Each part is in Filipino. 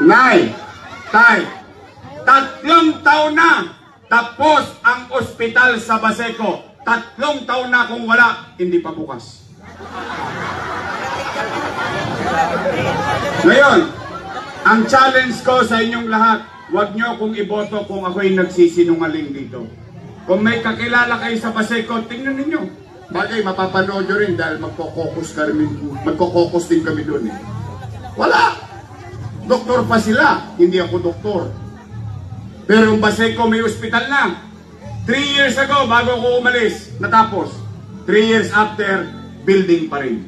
Nay, tay, 3 taon na tapos ang ospital sa Baseco. 3 taon na kung wala, hindi pa bukas. Ngayon, ang challenge ko sa inyong lahat, huwag nyo akong iboto kung ako'y nagsisinungaling dito. Kung may kakilala kayo sa Baseco, tingnan ninyo. Bagay, mapapanood nyo rin dahil magkokokos din kami doon eh. Wala! Doktor pa sila, hindi ako doktor. Pero ang Baseco may ospital na. 3 years ago, bago ako umalis, natapos. 3 years after, building pa rin.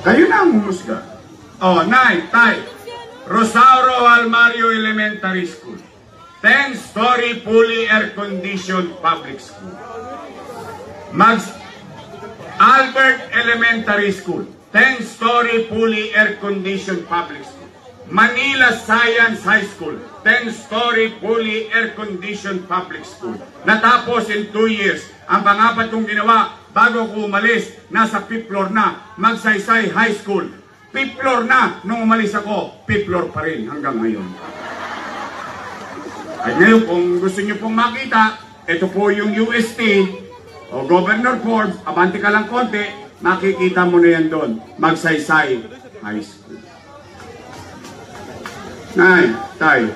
Kayo na ang humusga. Oh, Nay, Tay, Rosauro Almario Elementary School. 10-story fully air-conditioned public school. Albert Elementary School. 10-story fully air-conditioned public school. Manila Science High School. 10-story fully air-conditioned public school. Natapos in 2 years. Ang pangapat kong ginawa, bago ko umalis, nasa 5th floor na, Magsaysay High School. 5th floor na, nung umalis ako, 5th floor pa rin hanggang ngayon. At ngayon, kung gusto nyo pong makita, ito po yung UST, o Governor Forbes, abante ka lang konti, makikita mo na yan doon, Magsaysay High School. Nay, Tay.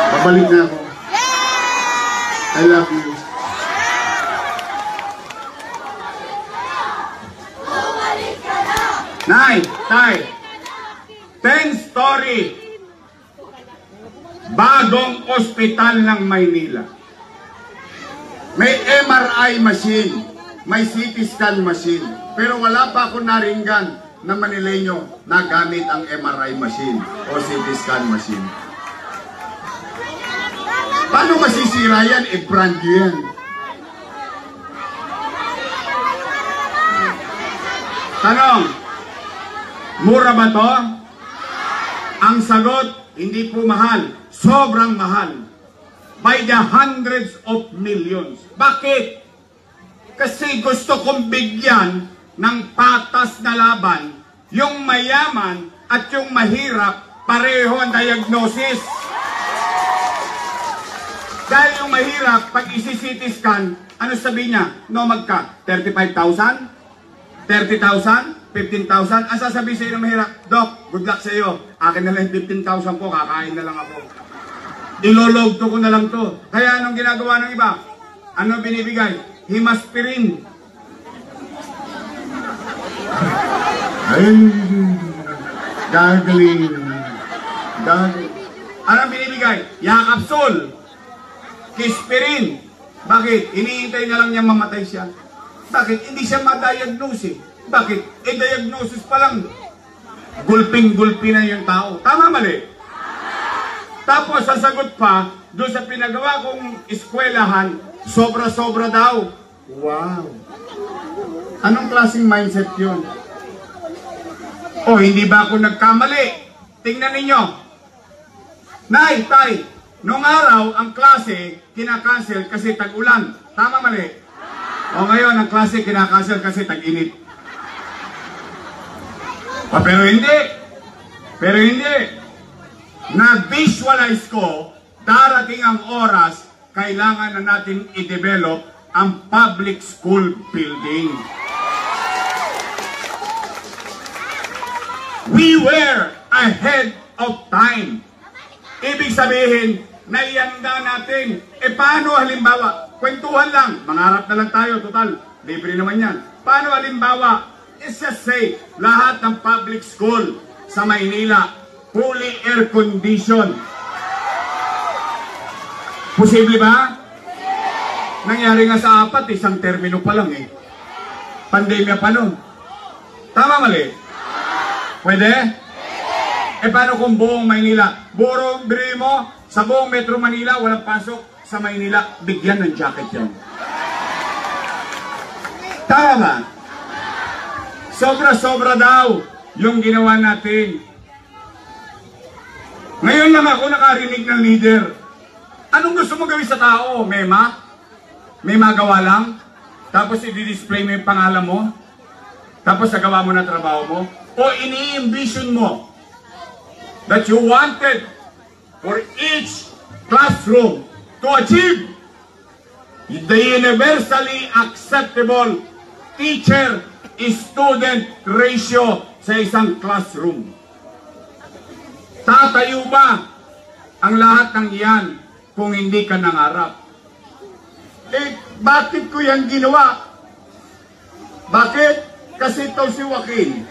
Babalik na ako. I love you. Nay, Tay. 10-story. Bagong ospital ng Maynila. May MRI machine. May CT scan machine. Pero wala pa ako naringgan na Manileño na gamit ang MRI machine o CT scan machine. Paano masisira yan? Brand new yan. Tanong, mura ba to? Ang sagot, hindi po mahal. Sobrang mahal. By the hundreds of millions. Bakit? Kasi gusto kong bigyan ng patas na laban yung mayaman at yung mahirap, pareho ang diagnosis. Dahil yung mahirap, pag isi-CT scan, ano sabi niya? No, magka 35,000? 30,000? 15,000? Ang sasabihin sa'yo ng mahirap, Doc, good luck sa'yo. Akin na lang 15,000 po, kakain na lang ako. Ilologto ko na lang to. Kaya anong ginagawa ng iba? Ano binibigay? Himaspirin. Ay, gagaling. Anong binibigay? Yakapsul. Kispirin. Bakit? Iniintay na lang niya mamatay siya. Bakit? Hindi siya ma-diagnose. Bakit? Diagnosis pa lang. Gulping-gulpi na yung tao. Tama, mali? Tapos, sasagot pa, doon sa pinagawa kong eskwelahan, sobra-sobra daw. Wow. Anong klaseng mindset yun? O, hindi ba ako nagkamali? Tingnan ninyo. Nay, Tay, nung araw, ang klase, kinakancel kasi tag-ulan. Tama, mali? O ngayon, ang klase, kinakancel kasi tag-init. Pero hindi. Pero hindi. Na-visualize ko, darating ang oras, kailangan na natin i-develop ang public school building. We were ahead of time. Ibig sabihin, naiyanda natin. Paano halimbawa? Kwentuhan lang. Mangarap na lang tayo, total. Libre naman yan. Paano halimbawa? Let's just say, lahat ng public school sa Maynila, fully air-conditioned. Posible ba? Nangyari nga sa 4, isang termino pa lang eh. Pandemya pa nun. Tama, mali? Pwede? Paano kung buong Maynila? Biri mo, sa buong Metro Manila, walang pasok. Sa Maynila, bigyan ng jacket yan. Tama ba? Sobra-sobra daw yung ginawa natin. Ngayon lang ako nakarinig ng leader. Anong gusto mo gawin sa tao? Mema? May magawa lang? Tapos i-display mo yung pangalan mo? Tapos nagawa mo na trabaho mo? O ini-envision mo that you wanted for each classroom to achieve the universally acceptable teacher-student ratio sa isang classroom? Tatayo ba ang lahat ng iyan kung hindi ka nangarap? Bakit ko yan ginawa? Bakit? Kasi ito si Joaquin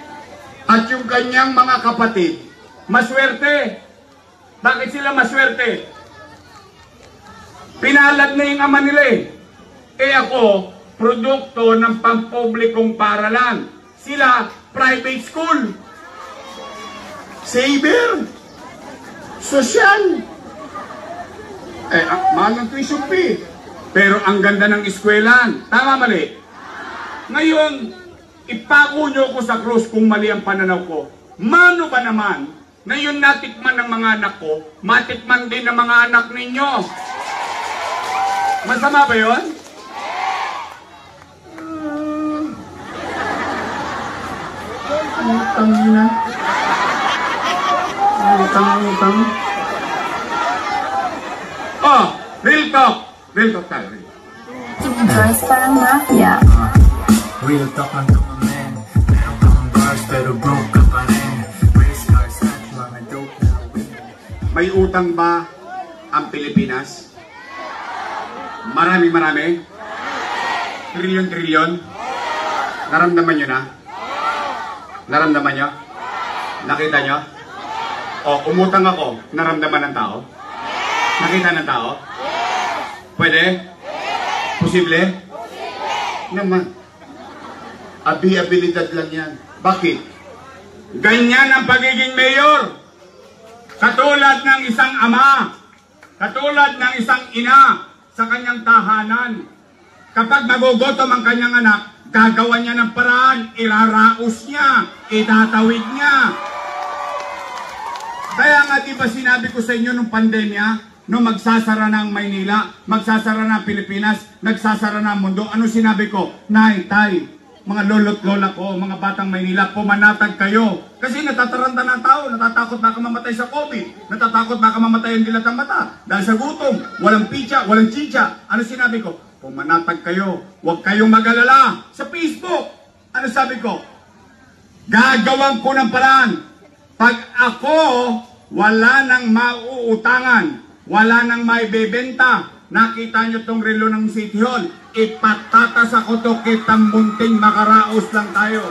at yung kanyang mga kapatid, maswerte. Bakit sila maswerte? Pinalad na yung ama nila eh. Ako, produkto ng pampublikong paralan. Sila, private school. Saver. Sosyal. Mahal ng tuition fee. Pero ang ganda ng eskwelahan. Tama, mali? Ngayon, ipako nyo ko sa krus kung mali ang pananaw ko. Mano ba naman, ngayon natikman ng mga anak ko, matikman din ng mga anak ninyo. Masama ba yun? Utang na. Utang. Oh, real talk. Real talk tayo. Joyce parang mafia. Real talk lang to my man. Meron ka mang bars pero broke ka pa rin. Race cars at mga dope na win. May utang ba ang Pilipinas? Marami. Trilyon. Naramdaman nyo na? Naramdaman nyo? Nakita nyo? O, umutang ako. Naramdaman ng tao? Nakita ng tao? Pwede? Posible? Naman. Abilidad lang yan. Bakit? Ganyan ang pagiging mayor. Katulad ng isang ama. Katulad ng isang ina sa kanyang tahanan. Kapag magugutom ang kanyang anak, gagawa niya ng paraan, iraraos niya, itatawid niya. Kaya nga diba sinabi ko sa inyo nung pandemya, nung magsasara na ang Maynila, magsasara na ang Pilipinas, nagsasara na ang mundo, ano sinabi ko? Nay, tay, mga lolo't lola ko, mga batang Maynila, pumanatag kayo. Kasi natataranta na ang tao, natatakot baka mamatay sa COVID, natatakot baka mamatay ang dilat ng mata, dahil sa gutom, walang pitsa, walang chicha. Ano sinabi ko? Pumanatag kayo, huwag kayong mag-alala. Sa Facebook, ano sabi ko? Gagawan ko ng paraan. Pag ako, wala nang mauutangan, wala nang maibebenta, nakita nyo tong relo ng City Hall, ipatatas ako to kitang munting makaraos lang tayo.